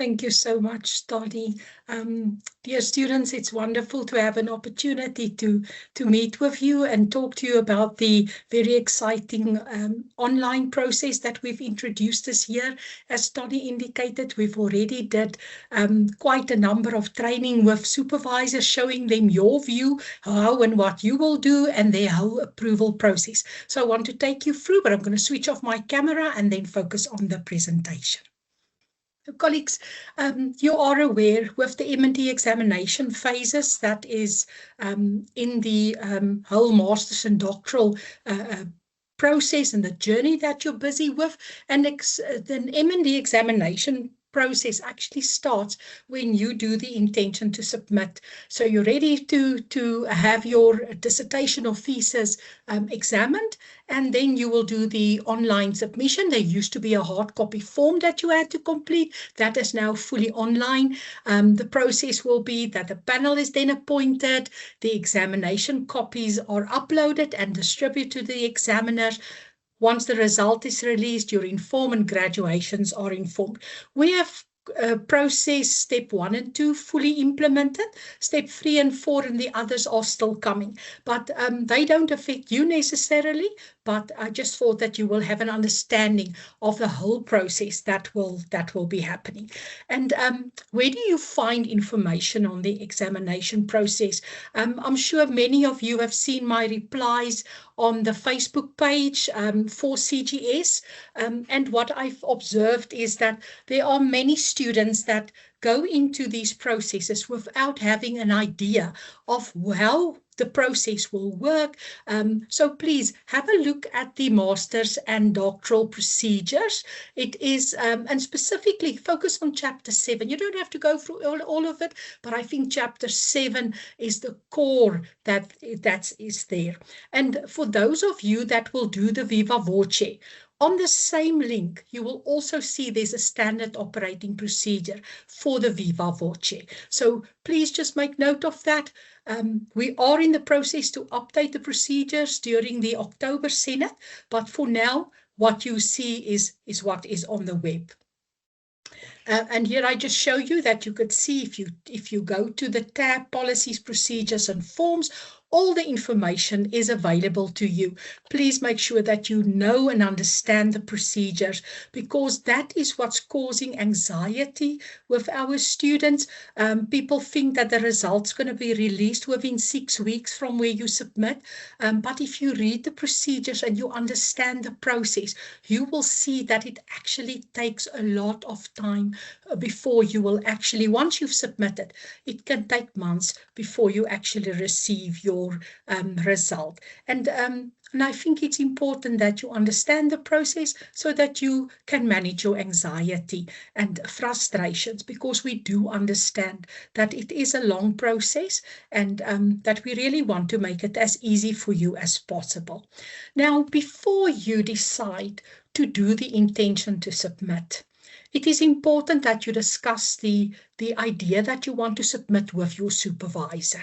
Thank you so much, Toddy. Dear students, it's wonderful to have an opportunity to meet with you and talk to you about the very exciting online process that we've introduced this year. As Toddy indicated, we've already did quite a number of training with supervisors, showing them your view, how and what you will do, and their whole approval process. So I want to take you through, but I'm going to switch off my camera and then focus on the presentation. Colleagues, you are aware with the M&D examination phases that is in the whole master's and doctoral process and the journey that you're busy with, and the M&D examination process actually starts when you do the intention to submit. So you're ready to have your dissertation or thesis examined, and then you will do the online submission. There used to be a hard copy form that you had to complete. That is now fully online. The process will be that a panel is then appointed, the examination copies are uploaded and distributed to the examiners. Once the result is released, you're informed and graduations are informed. We have process step 1 and 2 fully implemented. Step 3 and 4 and the others are still coming, but they don't affect you necessarily, but I just thought that you will have an understanding of the whole process that will be happening. And where do you find information on the examination process? I'm sure many of you have seen my replies on the Facebook page for CGS, and what I've observed is that there are many students that go into these processes without having an idea of how the process will work. So please have a look at the master's and doctoral procedures. It is, and specifically focus on chapter 7. You don't have to go through all of it, but I think chapter 7 is the core that is there. And for those of you that will do the Viva Voce, on the same link, you will also see there's a standard operating procedure for the Viva Voce. So please just make note of that. We are in the process to update the procedures during the October Senate, but for now, what you see is what is on the web. And here I just show you that you could see if you go to the tab Policies, Procedures and Forms, all the information is available to you. Please make sure that you know and understand the procedures, because that is what's causing anxiety with our students. People think that the result's going to be released within 6 weeks from where you submit. But if you read the procedures and you understand the process, you will see that it actually takes a lot of time before you will actually, once you've submitted, it can take months before you actually receive your result. And I think it's important that you understand the process so that you can manage your anxiety and frustrations, because we do understand that it is a long process, and that we really want to make it as easy for you as possible. Now, before you decide to do the intention to submit, it is important that you discuss the idea that you want to submit with your supervisor.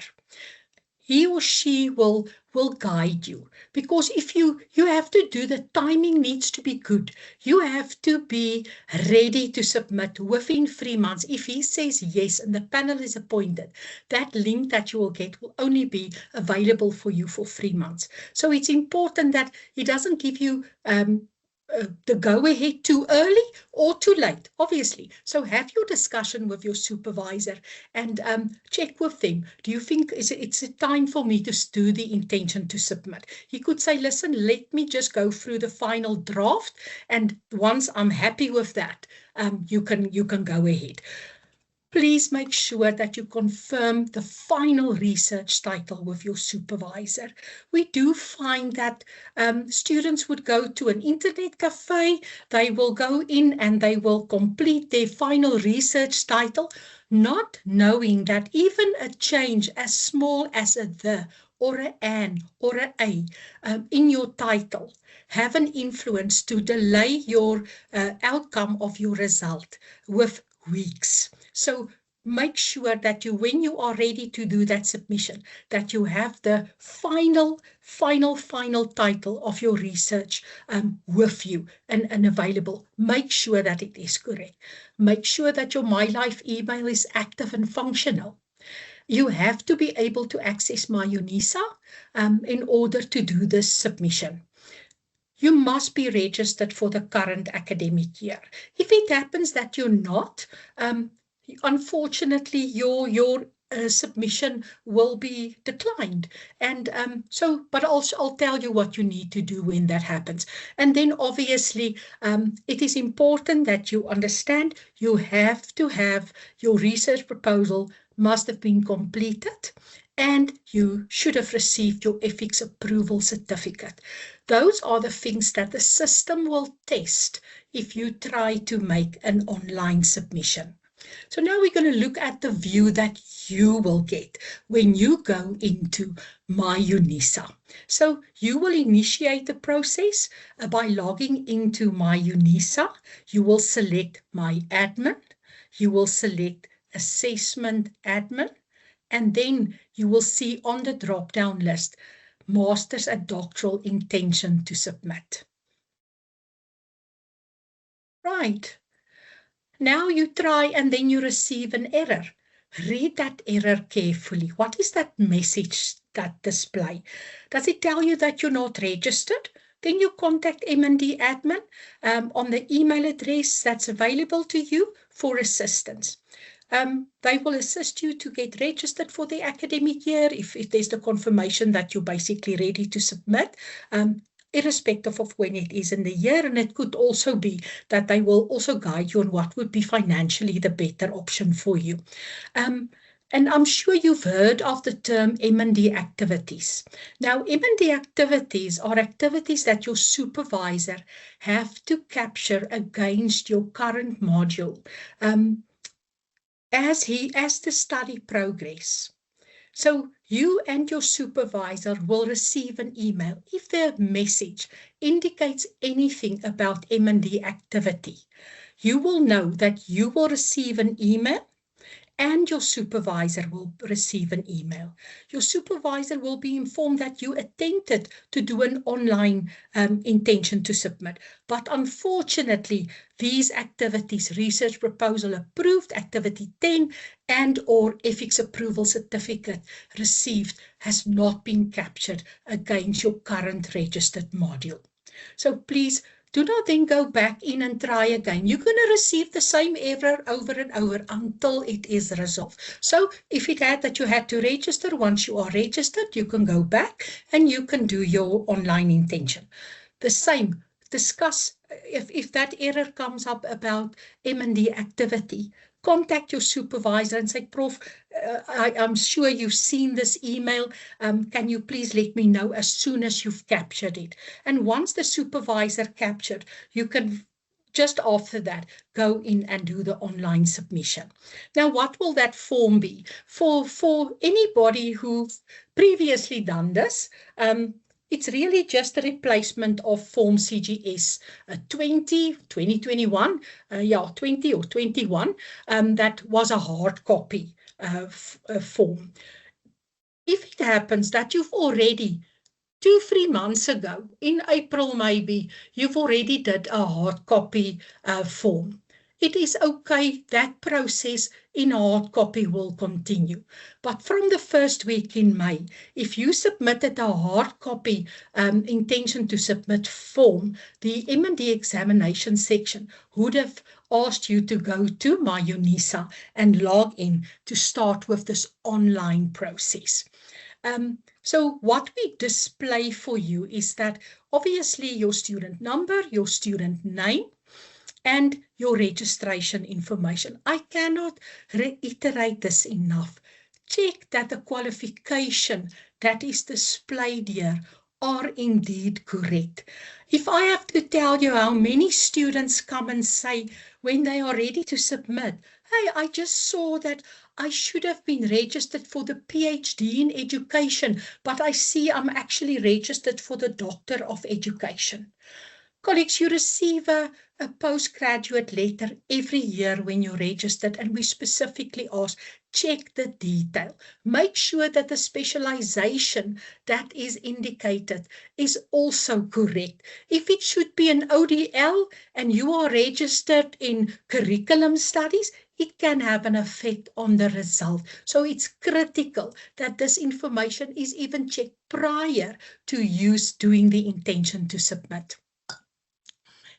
He or she will guide you, because if you have to do, the timing needs to be good. You have to be ready to submit within 3 months. If he says yes and the panel is appointed, that link that you will get will only be available for you for 3 months. So it's important that he doesn't give you the go-ahead too early or too late, obviously. So have your discussion with your supervisor and check with them. Do you think it's a time for me to do the intention to submit? He could say, listen, let me just go through the final draft, and once I'm happy with that, you can go ahead. Please make sure that you confirm the final research title with your supervisor. We do find that students would go to an internet cafe, they will go in and they will complete their final research title, not knowing that even a change as small as a the or an or a in your title have an influence to delay your outcome of your result with weeks. So make sure that when you are ready to do that submission, that you have the final title of your research with you and available. Make sure that it is correct. Make sure that your MyLife email is active and functional. You have to be able to access MyUNISA in order to do this submission. You must be registered for the current academic year. If it happens that you're not, unfortunately, your submission will be declined. And but also I'll tell you what you need to do when that happens. And then obviously, it is important that you understand you have to have your research proposal must have been completed, and you should have received your ethics approval certificate. Those are the things that the system will test if you try to make an online submission. So now we're going to look at the view that you will get when you go into MyUNISA. So you will initiate the process by logging into MyUNISA. You will select My Admin. You will select Assessment Admin. And then you will see on the drop-down list, Master's and Doctoral Intention to Submit. Right. Now you try and then you receive an error. Read that error carefully. What is that message that display? Does it tell you that you're not registered? Then you contact M&D Admin on the email address that's available to you for assistance. They will assist you to get registered for the academic year if there's the confirmation that you're basically ready to submit, irrespective of when it is in the year. And it could also be that they will also guide you on what would be financially the better option for you. And I'm sure you've heard of the term M&D activities. Now, M&D activities are activities that your supervisor have to capture against your current module as the study progress. So you and your supervisor will receive an email if the message indicates anything about M&D activity. You will know that you will receive an email and your supervisor will receive an email. Your supervisor will be informed that you attempted to do an online intention to submit. But unfortunately, these activities, research proposal approved, activity 10, and or ethics approval certificate received has not been captured against your current registered module. So please, do not then go back in and try again. You're going to receive the same error over and over until it is resolved. So if it had that you had to register, once you are registered, you can go back and you can do your online intention. The same, discuss if that error comes up about M&D activity. Contact your supervisor and say, Prof, I'm sure you've seen this email. Can you please let me know as soon as you've captured it? And once the supervisor captured, you can just after that go in and do the online submission. Now, what will that form be? For anybody who's previously done this, it's really just a replacement of Form CGS 2021, 20 or 21, that was a hard copy form. If it happens that you've already 2-3 months ago, in April maybe, you've already did a hard copy form, it is okay, that process in hard copy will continue. But from the first week in May, if you submitted a hard copy intention to submit form, the M&D examination section would have asked you to go to MyUNISA and log in to start with this online process. So what we display for you is that obviously your student number, your student name, and your registration information. I cannot reiterate this enough. Check that the qualification that is displayed here are indeed correct. If I have to tell you how many students come and say when they are ready to submit, hey, I just saw that I should have been registered for the PhD in education, but I see I'm actually registered for the Doctor of Education. Colleagues, you receive a a postgraduate letter every year when you're registered, and we specifically ask, check the detail. Make sure that the specialization that is indicated is also correct. If it should be an ODL and you are registered in curriculum studies, it can have an effect on the result. So it's critical that this information is even checked prior to you doing the intention to submit.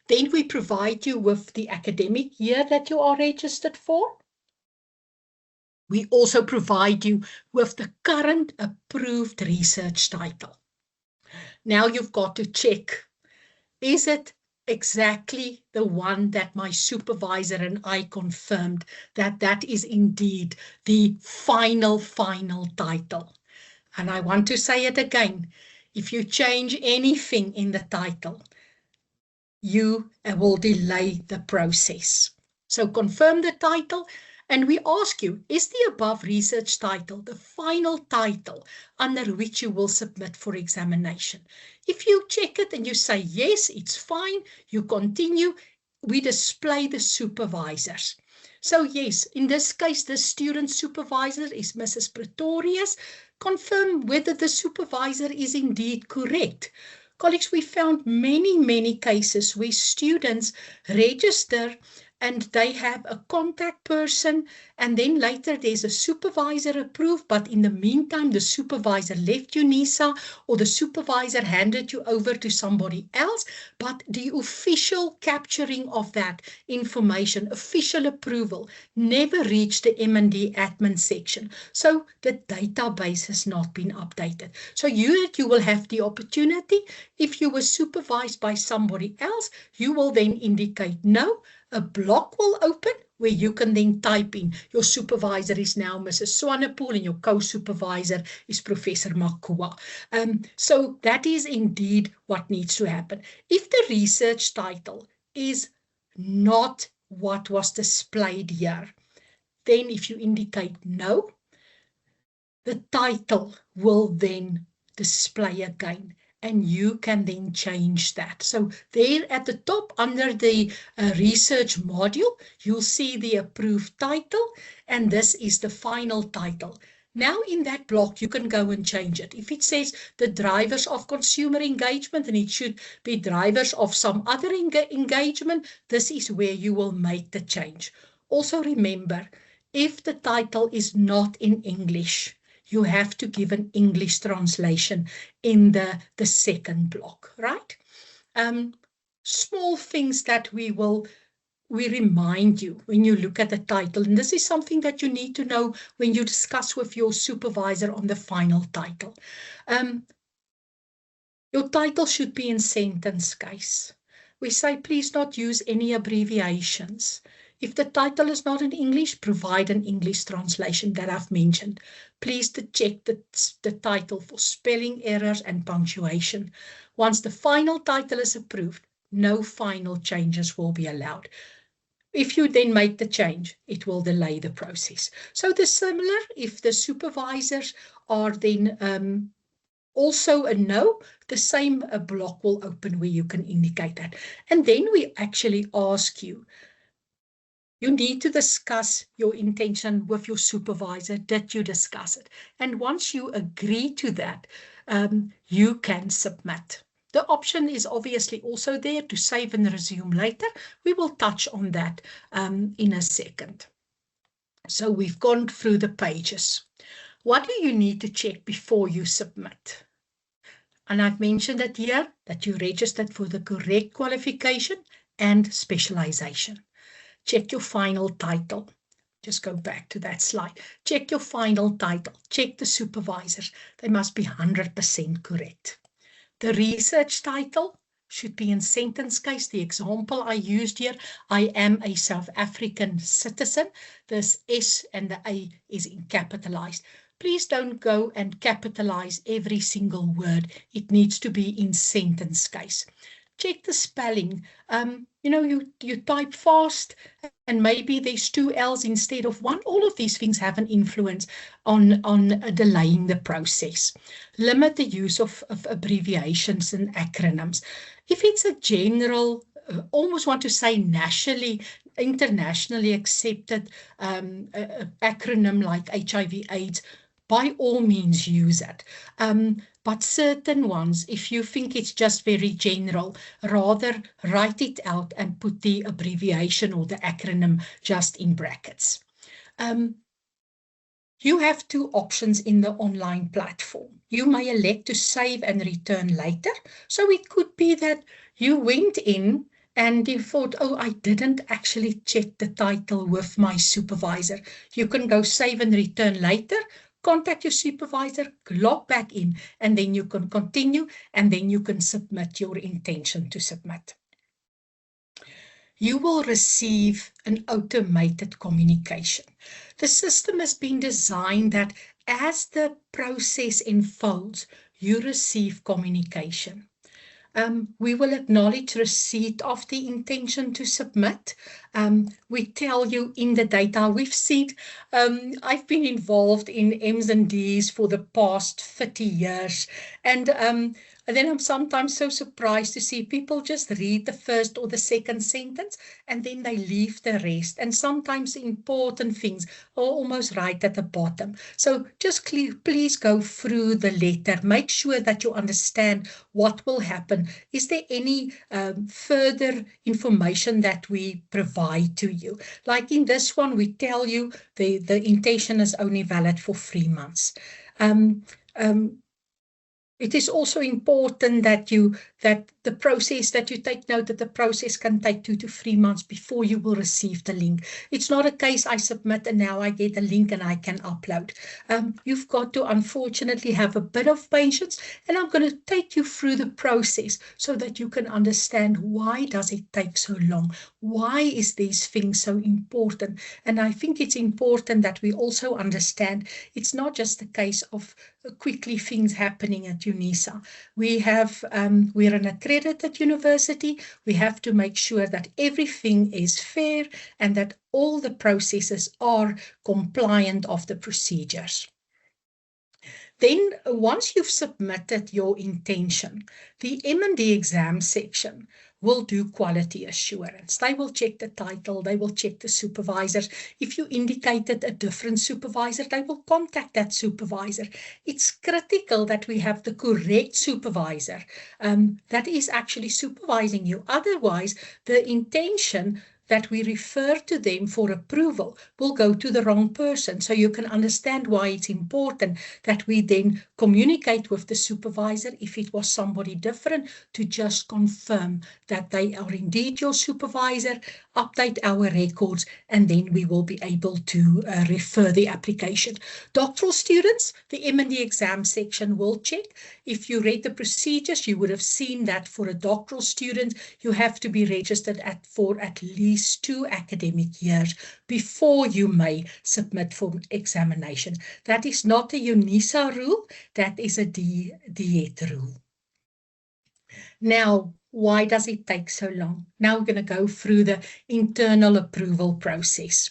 Then we provide you with the academic year that you are registered for. We also provide you with the current approved research title. Now you've got to check, is it exactly the one that my supervisor and I confirmed that that is indeed the final title? And I want to say it again, if you change anything in the title, you will delay the process. So confirm the title, and we ask you, is the above research title the final title under which you will submit for examination? If you check it and you say, yes, it's fine, you continue, we display the supervisors. So yes, in this case, the student supervisor is Mrs. Pretorius. Confirm whether the supervisor is indeed correct. Colleagues, we found many cases where students register and they have a contact person, and then later there's a supervisor approved, but in the meantime, the supervisor left UNISA, or the supervisor handed you over to somebody else, but the official capturing of that information, official approval, never reached the M&D admin section. So the database has not been updated. So you will have the opportunity, if you were supervised by somebody else, you will then indicate no. A block will open where you can then type in, your supervisor is now Mrs. Swanepoel and your co-supervisor is Professor Makua. So that is indeed what needs to happen. If the research title is not what was displayed here, then if you indicate no, the title will then display again, and you can then change that. So there at the top under the research module, you'll see the approved title, and this is the final title. Now in that block, you can go and change it. If it says the drivers of consumer engagement and it should be drivers of some other engagement, this is where you will make the change. Also remember, if the title is not in English, you have to give an English translation in the second block, right? Small things that we remind you when you look at the title, and this is something that you need to know when you discuss with your supervisor on the final title. Your title should be in sentence case. We say please not use any abbreviations. If the title is not in English, provide an English translation that I've mentioned. Please to check the title for spelling errors and punctuation. Once the final title is approved, no final changes will be allowed. If you then make the change, it will delay the process. So the similar, if the supervisors are then also a no, the same block will open where you can indicate that. And then we actually ask you, you need to discuss your intention with your supervisor. Did you discuss it? And once you agree to that, you can submit. The option is obviously also there to save and resume later. We will touch on that in a second. So we've gone through the pages. What do you need to check before you submit? And I've mentioned it here that you registered for the correct qualification and specialization. Check your final title. Just go back to that slide. Check your final title. Check the supervisors. They must be 100% correct. The research title should be in sentence case. The example I used here, I am a South African citizen. This S and the A is in capitalized. Please don't go and capitalize every single word. It needs to be in sentence case. Check the spelling. You type fast and maybe there's 2 L's instead of 1. All of these things have an influence on delaying the process. Limit the use of abbreviations and acronyms. If it's a general almost want to say internationally accepted acronym like HIV/AIDS, by all means use it. But certain ones, if you think it's just very general, rather write it out and put the abbreviation or the acronym just in brackets. You have two options in the online platform. You may elect to save and return later. So it could be that you went in and you thought, oh, I didn't actually check the title with my supervisor. You can go save and return later, contact your supervisor, log back in, and then you can continue, and then you can submit your intention to submit. You will receive an automated communication. The system has been designed that as the process unfolds, you receive communication. We will acknowledge receipt of the intention to submit. We tell you in the data we've seen. I've been involved in M's and D's for the past 30 years, and then I'm sometimes so surprised to see people just read the first or the second sentence and then they leave the rest. And sometimes important things are almost right at the bottom. So just please go through the letter. Make sure that you understand what will happen. Is there any further information that we provide to you? Like in this one, we tell you the intention is only valid for 3 months. It is also important that the process, that you take note that the process can take 2 to 3 months before you will receive the link. It's not a case I submit and now I get a link and I can upload. You've got to unfortunately have a bit of patience, and I'm going to take you through the process so that you can understand why does it take so long? Why is these things so important? And I think it's important that we also understand it's not just a case of quickly things happening at UNISA. We're an accredited university. We have to make sure that everything is fair and that all the processes are compliant of the procedures. Then once you've submitted your intention, the M&D exam section will do quality assurance. They will check the title, they will check the supervisors. If you indicated a different supervisor, they will contact that supervisor. It's critical that we have the correct supervisor that is actually supervising you. Otherwise, the intention that we refer to them for approval will go to the wrong person. So you can understand why it's important that we then communicate with the supervisor, if it was somebody different, to just confirm that they are indeed your supervisor, update our records, and then we will be able to refer the application. Doctoral students, the M&D exam section will check. If you read the procedures, you would have seen that for a doctoral student, you have to be registered for at least 2 academic years before you may submit for examination. That is not a UNISA rule, that is a DHET rule. Now, why does it take so long? Now we're going to go through the internal approval process.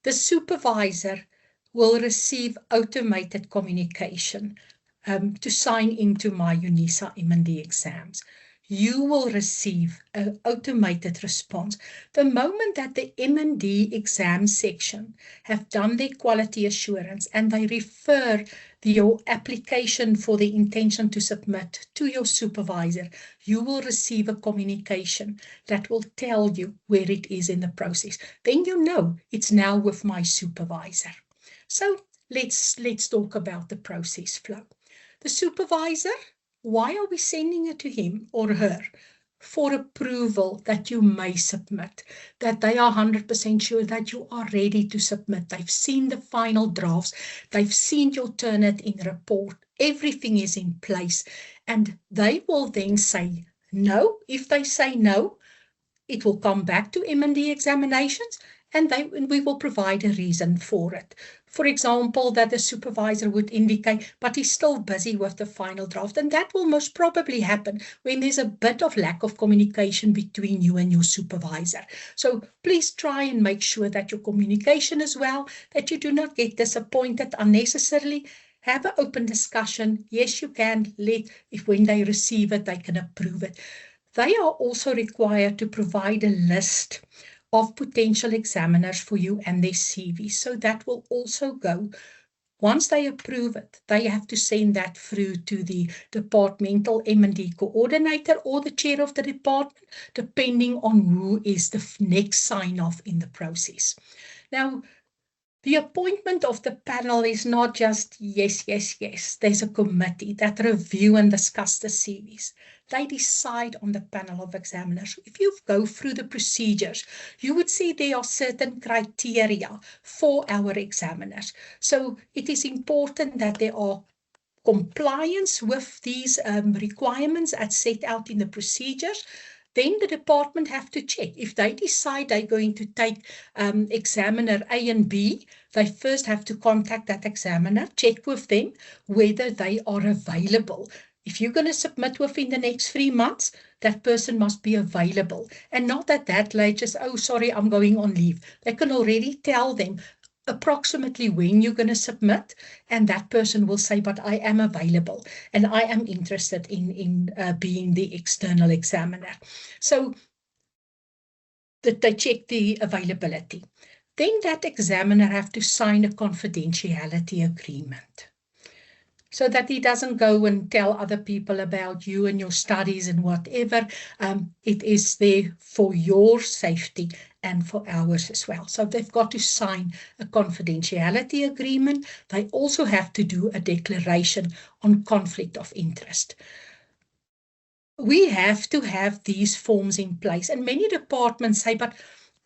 The supervisor will receive automated communication to sign into my UNISA M&D exams. You will receive an automated response. The moment that the M&D exam section have done their quality assurance and they refer your application for the intention to submit to your supervisor, you will receive a communication that will tell you where it is in the process. Then you know it's now with my supervisor. So let's talk about the process flow. The supervisor, why are we sending it to him or her? For approval that you may submit, that they are 100% sure that you are ready to submit. They've seen the final drafts, they've seen your Turnitin report, everything is in place, and they will then say no. If they say no, it will come back to M&D examinations, and we will provide a reason for it. For example, that the supervisor would indicate, but he's still busy with the final draft. And that will most probably happen when there's a bit of lack of communication between you and your supervisor. So please try and make sure that your communication is well, that you do not get disappointed unnecessarily. Have an open discussion. Yes, you can if when they receive it, they can approve it. They are also required to provide a list of potential examiners for you and their CV. So that will also go. Once they approve it, they have to send that through to the departmental M&D coordinator or the chair of the department, depending on who is the next sign-off in the process. Now, the appointment of the panel is not just yes, yes, yes. There's a committee that review and discuss the CVs. They decide on the panel of examiners. If you go through the procedures, you would see there are certain criteria for our examiners. So it is important that there are compliance with these requirements as set out in the procedures. Then the department have to check. If they decide they're going to take examiner A and B, they first have to contact that examiner, check with them whether they are available. If you're going to submit within the next 3 months, that person must be available. And not that late just, oh, sorry, I'm going on leave. They can already tell them approximately when you're going to submit, and that person will say, but I am available and I am interested in being the external examiner. So that they check the availability. Then that examiner have to sign a confidentiality agreement, so that he doesn't go and tell other people about you and your studies and whatever. It is there for your safety and for ours as well. So they've got to sign a confidentiality agreement. They also have to do a declaration on conflict of interest. We have to have these forms in place. And many departments say, but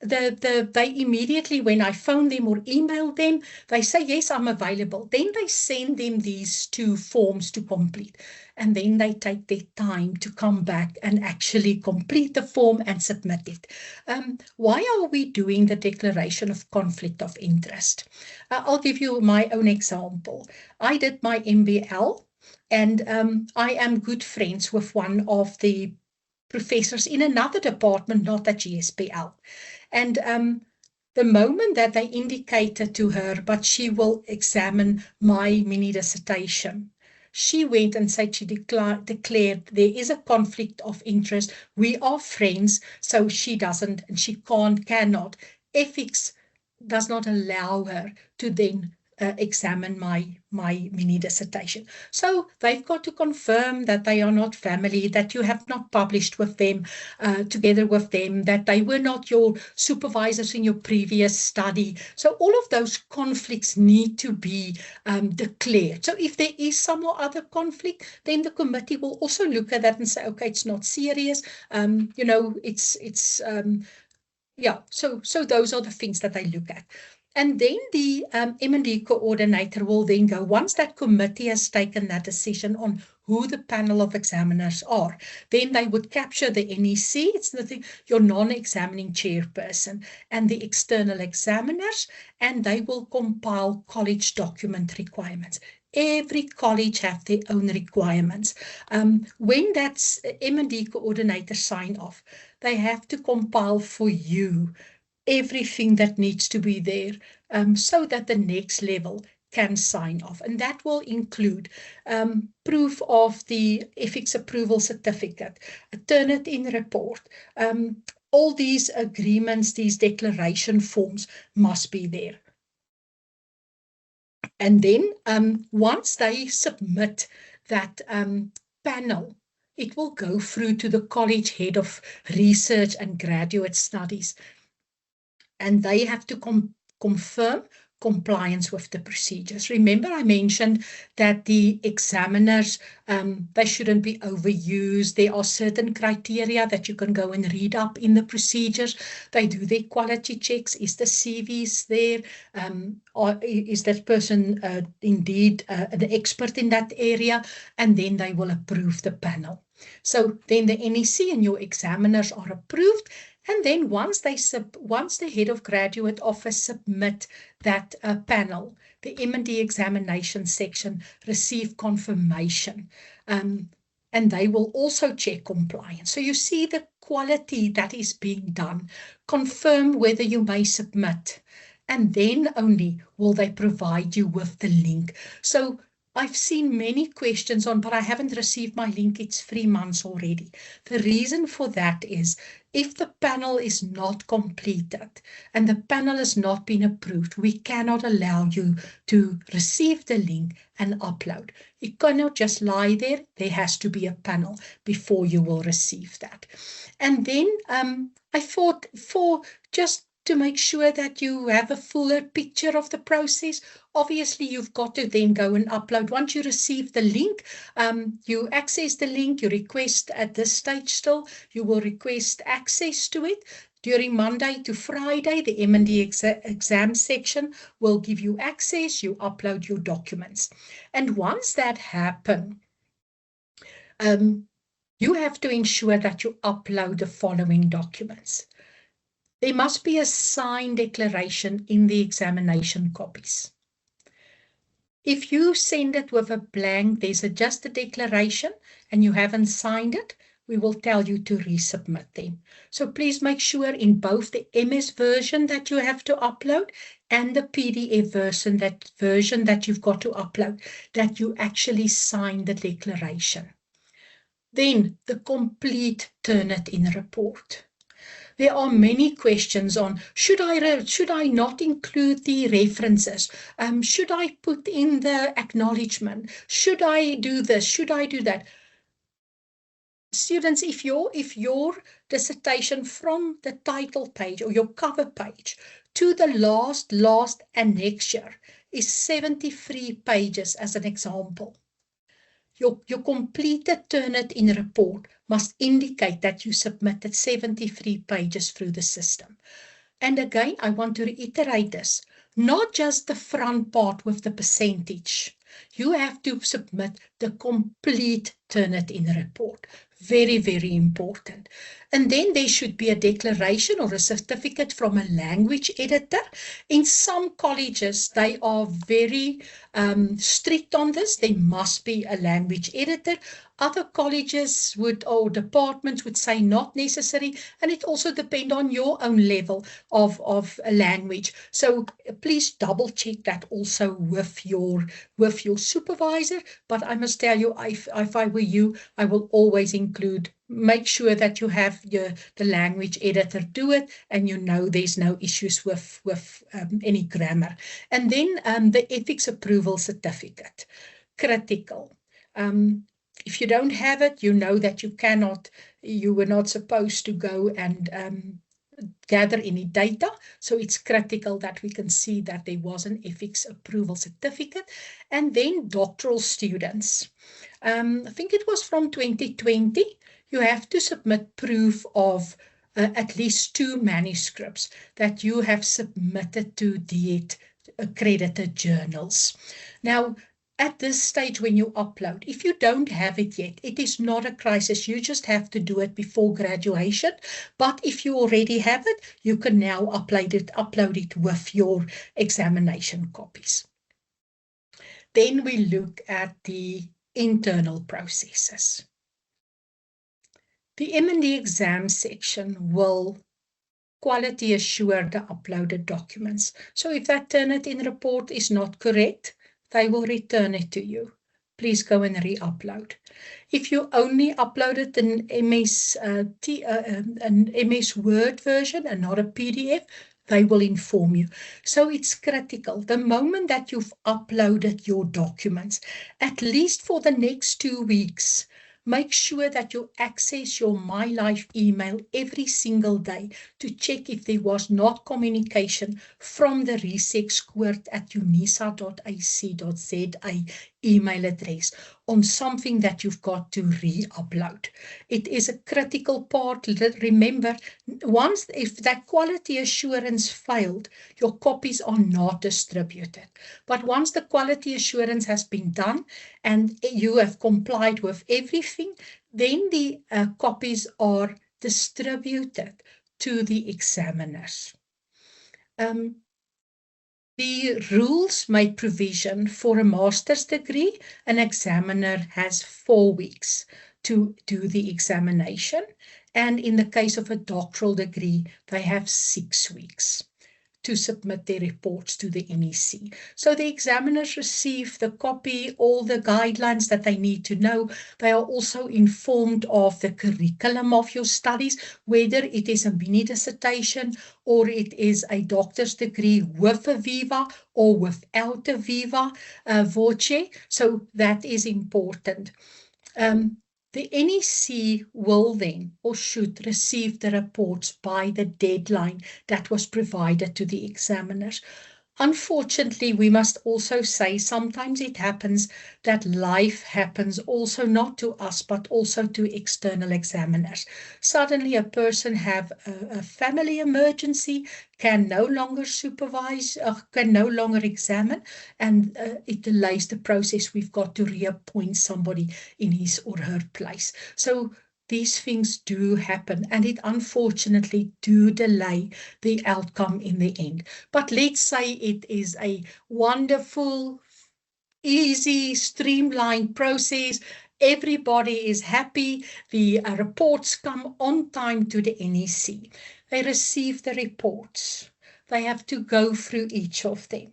they immediately, when I phone them or email them, they say, yes, I'm available. Then they send them these 2 forms to complete. And then they take their time to come back and actually complete the form and submit it. Why are we doing the declaration of conflict of interest? I'll give you my own example. I did my MBL, and I am good friends with one of the professors in another department, not at GSPL. And the moment that they indicated to her, but she will examine my mini dissertation, she went and said she declared there is a conflict of interest. We are friends, so she doesn't and she cannot. Ethics does not allow her to then examine my mini dissertation. So they've got to confirm that they are not family, that you have not published with them, together with them, that they were not your supervisors in your previous study. So all of those conflicts need to be declared. So if there is some or other conflict, then the committee will also look at that and say, okay, it's not serious. Yeah, so those are the things that they look at. And then the M&D coordinator will then go, once that committee has taken that decision on who the panel of examiners are, then they would capture the NEC, it's nothing, your non-examining chairperson, and the external examiners, and they will compile college document requirements. Every college have their own requirements. When that M&D coordinator sign off, they have to compile for you everything that needs to be there, so that the next level can sign off. And that will include proof of the ethics approval certificate, a Turnitin report. All these agreements, these declaration forms must be there. And then once they submit that panel, it will go through to the college head of research and graduate studies. And they have to confirm compliance with the procedures. Remember, I mentioned that the examiners, they shouldn't be overused. There are certain criteria that you can go and read up in the procedures. They do their quality checks. Is the CVs there? Or is that person indeed an expert in that area? And then they will approve the panel. So then the NEC and your examiners are approved. And then once the head of graduate office submit that panel, the M&D examination section receive confirmation, and they will also check compliance. So you see the quality that is being done, confirm whether you may submit, and then only will they provide you with the link. So I've seen many questions on, but I haven't received my link. It's 3 months already. The reason for that is if the panel is not completed and the panel has not been approved, we cannot allow you to receive the link and upload. It cannot just lie there. There has to be a panel before you will receive that. And then I thought, for just to make sure that you have a fuller picture of the process, obviously you've got to then go and upload. Once you receive the link, you access the link, you request at this stage still, you will request access to it. During Monday to Friday, the M&D exam section will give you access, you upload your documents. And once that happens, you have to ensure that you upload the following documents. There must be a signed declaration in the examination copies. If you send it with a blank, there's just a declaration and you haven't signed it, we will tell you to resubmit them. So please make sure in both the MS version that you have to upload and the PDF version that you've got to upload, that you actually sign the declaration. Then the complete Turnitin report. There are many questions on, should I not include the references? Should I put in the acknowledgement? Should I do this? Should I do that? Students, if your dissertation from the title page or your cover page to the last annexure is 73 pages as an example, your completed Turnitin report must indicate that you submitted 73 pages through the system. And again, I want to reiterate this, not just the front part with the percentage. You have to submit the complete Turnitin report. Very, very important. And then there should be a declaration or a certificate from a language editor. In some colleges, they are very strict on this. There must be a language editor. Other colleges or departments would say not necessary, and it also depends on your own level of a language. So please double check that also with your supervisor. But I must tell you, if I were you, I will always make sure that you have the language editor do it, and you know there's no issues with any grammar. And then the ethics approval certificate, critical. If you don't have it, you know that you were not supposed to go and gather any data. So it's critical that we can see that there was an ethics approval certificate. And then doctoral students. I think it was from 2020. You have to submit proof of at least 2 manuscripts that you have submitted to DHET accredited journals. Now, at this stage when you upload, if you don't have it yet, it is not a crisis. You just have to do it before graduation. But if you already have it, you can now upload it with your examination copies. Then we look at the internal processes. The M&D exam section will quality assure the uploaded documents. So if that Turnitin report is not correct, they will return it to you. Please go and re-upload. If you only uploaded an MS Word version and not a PDF, they will inform you. So it's critical. The moment that you've uploaded your documents, at least for the next 2 weeks, make sure that you access your MyLife email every single day to check if there was not communication from the resexcourt@unisa.ac.za email address on something that you've got to re-upload. It is a critical part. Remember, if that quality assurance failed, your copies are not distributed. But once the quality assurance has been done and you have complied with everything, then the copies are distributed to the examiners. The rules make provision for a master's degree. An examiner has 4 weeks to do the examination. And in the case of a doctoral degree, they have 6 weeks. to submit their reports to the NEC. So the examiners receive the copy, all the guidelines that they need to know. They are also informed of the curriculum of your studies, whether it is a mini dissertation or it is a doctor's degree with a Viva or without a Viva voce. So that is important. The NEC will then or should receive the reports by the deadline that was provided to the examiners. Unfortunately, we must also say sometimes it happens that life happens also not to us, but also to external examiners. Suddenly a person have a family emergency, can no longer supervise, can no longer examine, and it delays the process. We've got to reappoint somebody in his or her place. So these things do happen, and it unfortunately do delay the outcome in the end. But let's say it is a wonderful, easy, streamlined process. Everybody is happy. The reports come on time to the NEC. They receive the reports. They have to go through each of them.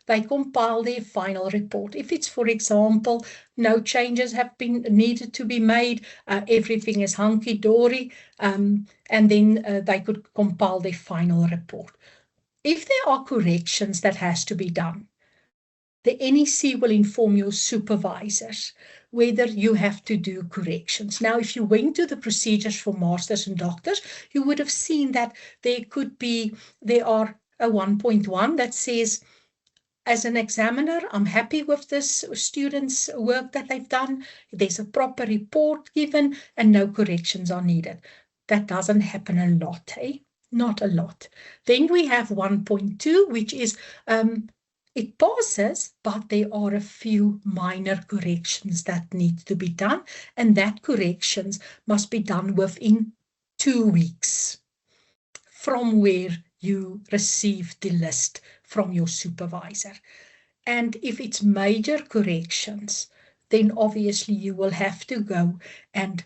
They compile their final report. If it's, for example, no changes have been needed to be made, everything is hunky-dory, and then they could compile their final report. If there are corrections that has to be done, the NEC will inform your supervisors whether you have to do corrections. Now, if you went to the procedures for masters and doctors, you would have seen that there are a 1.1 that says, as an examiner, I'm happy with this student's work that they've done. There's a proper report given and no corrections are needed. That doesn't happen a lot, eh? Not a lot. Then we have 1.2, which is it passes, but there are a few minor corrections that need to be done, and that corrections must be done within 2 weeks from where you received the list from your supervisor. And if it's major corrections, then obviously you will have to go, and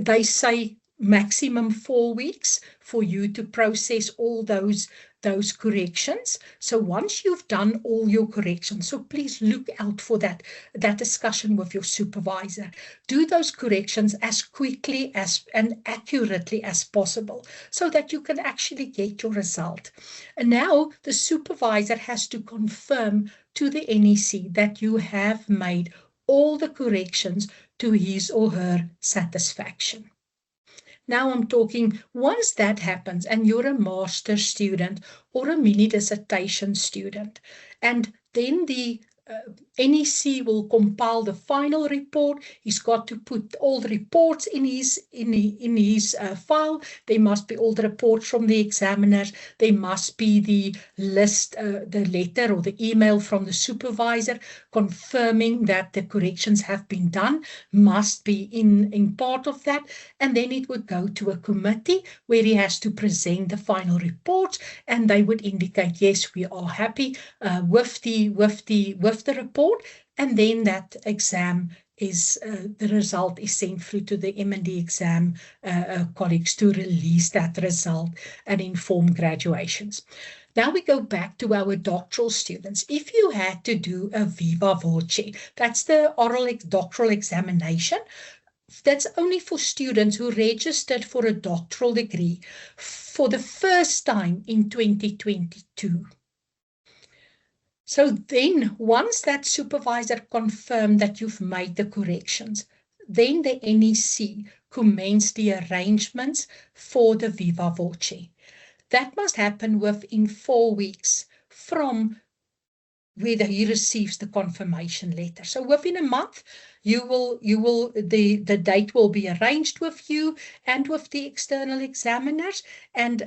they say maximum 4 weeks for you to process all those corrections. So once you've done all your corrections, so please look out for that discussion with your supervisor. Do those corrections as quickly and accurately as possible so that you can actually get your result. And now the supervisor has to confirm to the NEC that you have made all the corrections to his or her satisfaction. Now I'm talking, once that happens and you're a master's student or a mini dissertation student, and then the NEC will compile the final report. He's got to put all the reports in his file. There must be all the reports from the examiners. There must be the list, the letter or the email from the supervisor confirming that the corrections have been done, must be in part of that. And then it would go to a committee where he has to present the final report, and they would indicate, yes, we are happy with the report, and then that exam is the result is sent through to the M&D exam colleagues to release that result and inform graduations. Now we go back to our doctoral students. If you had to do a Viva Voce, that's the oral doctoral examination, that's only for students who registered for a doctoral degree for the first time in 2022. So then, once that supervisor confirmed that you've made the corrections, then the NEC commenced the arrangements for the Viva Voce. That must happen within 4 weeks from whether he receives the confirmation letter. So within a month, the date will be arranged with you and with the external examiners, and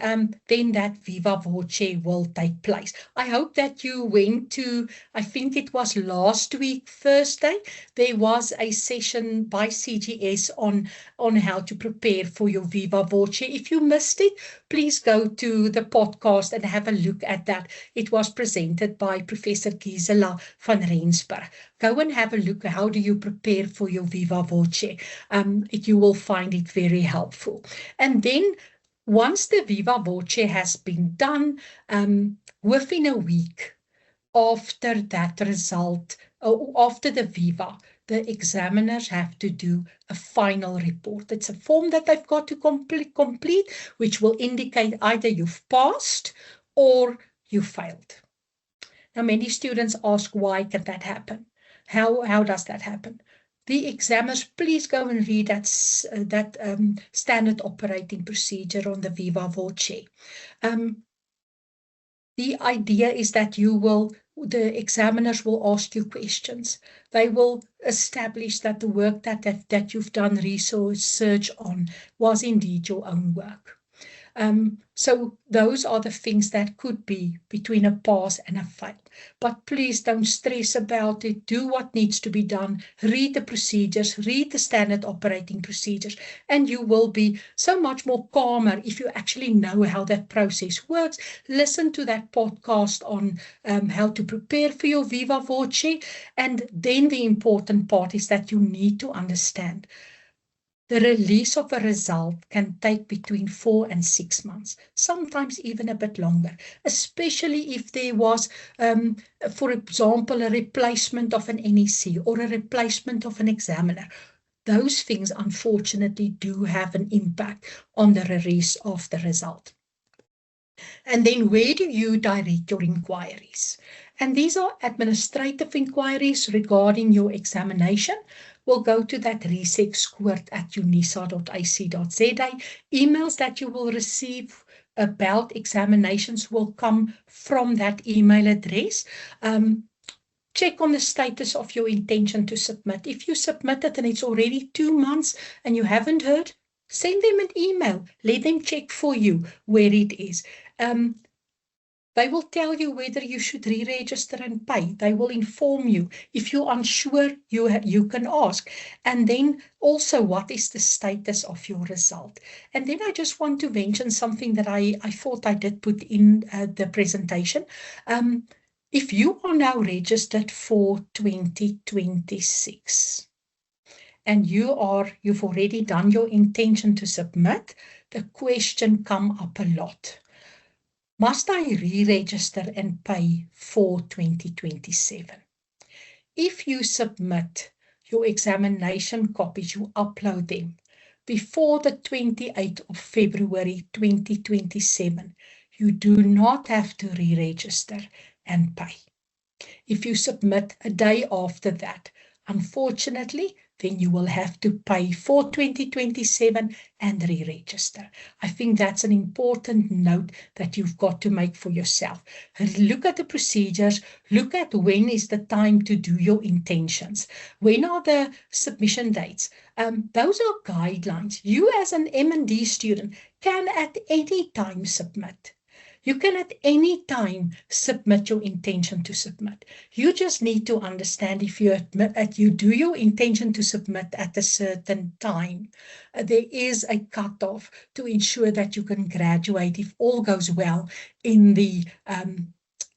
then that Viva Voce will take place. I hope that you went to, I think it was last week, Thursday, there was a session by CGS on how to prepare for your Viva Voce. If you missed it, please go to the podcast and have a look at that. It was presented by Professor Gisela van Rensburg. Go and have a look. How do you prepare for your Viva Voce? You will find it very helpful. And then once the Viva Voce has been done, within a week after that result, or after the Viva, the examiners have to do a final report. It's a form that they've got to complete, which will indicate either you've passed or you failed. Now, many students ask, why can that happen? How does that happen? The examiners, please go and read that standard operating procedure on the Viva Voce. The idea is that the examiners will ask you questions. They will establish that the work that you've done research on was indeed your own work. So those are the things that could be between a pass and a fail. But please don't stress about it. Do what needs to be done. Read the procedures, read the standard operating procedures, and you will be so much more calmer if you actually know how that process works. Listen to that podcast on how to prepare for your Viva Voce. And then the important part is that you need to understand the release of a result can take between 4 and 6 months, sometimes even a bit longer, especially if there was, for example, a replacement of an NEC or a replacement of an examiner. Those things, unfortunately, do have an impact on the release of the result. And then where do you direct your inquiries? And these are administrative inquiries regarding your examination. We'll go to that resexcourt@unisa.ac.za. Emails that you will receive about examinations will come from that email address. Check on the status of your intention to submit. If you submitted and it's already 2 months and you haven't heard, send them an email. Let them check for you where it is. They will tell you whether you should re-register and pay. They will inform you. If you're unsure, you can ask. And then also, what is the status of your result? And then I just want to mention something that I thought I did put in the presentation. If you are now registered for 2026, and you've already done your intention to submit, the question come up a lot. Must I re-register and pay for 2027? If you submit your examination copies, you upload them before the 28th of February 2027, you do not have to re-register and pay. If you submit a day after that, unfortunately, then you will have to pay for 2027 and re-register. I think that's an important note that you've got to make for yourself. Look at the procedures, look at when is the time to do your intentions. When are the submission dates? Those are guidelines. You as an M&D student can at any time submit. You can at any time submit your intention to submit. You just need to understand if you do your intention to submit at a certain time, there is a cutoff to ensure that you can graduate if all goes well in the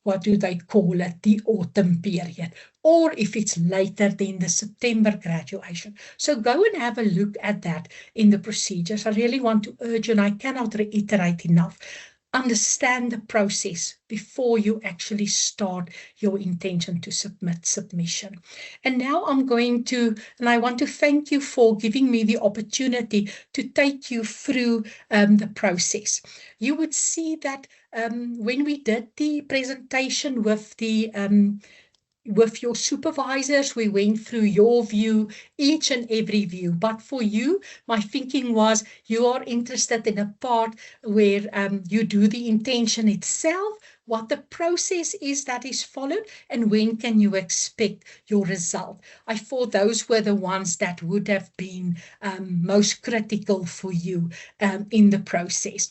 what do they call it, the autumn period, or if it's later than the September graduation. So go and have a look at that in the procedures. I really want to urge you, and I cannot reiterate enough, understand the process before you actually start your intention to submission. And now I want to thank you for giving me the opportunity to take you through the process. You would see that when we did the presentation with your supervisors, we went through your view, each and every view. But for you, my thinking was you are interested in a part where you do the intention itself, what the process is that is followed, and when can you expect your result. I thought those were the ones that would have been most critical for you in the process.